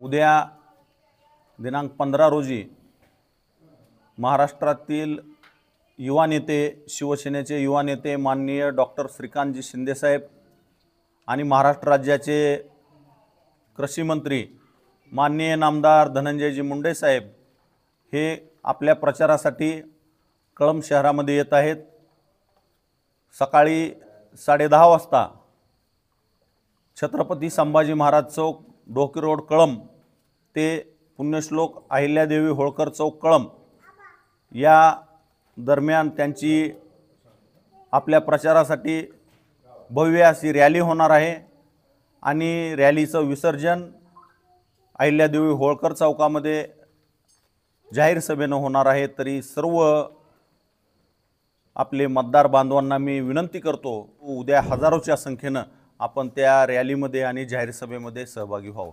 उद्या दिनांक 15 रोजी महाराष्ट्रातील युवा नेते, शिवसेनेचे युवा नेते माननीय डॉक्टर श्रीकांतजी शिंदेसाहेब आणि महाराष्ट्र राज्याचे कृषी मंत्री माननीय नामदार धनंजयजी मुंडे साहेब हे आपल्या प्रचारासाठी कळंब शहरामध्ये येत आहेत। सकाळी 10:30 वाजता छत्रपती संभाजी महाराज चौक, डोकी रोड, कळंब ते पुण्यश्लोक अहिल्यादेवी होळकर चौक, कळंब या दरम्यान त्यांची आपल्या प्रचारासाठी भव्य अशी रॅली होणार आहे आणि रॅलीचं विसर्जन अहिल्यादेवी होळकर चौकामध्ये जाहीर सभेनं होणार आहे। तरी सर्व आपले मतदार बांधवांना मी विनंती करतो, उद्या हजारोच्या संख्येनं आपण त्या रॅलीमध्ये आणि जाहीर सभेमध्ये सहभागी व्हावं।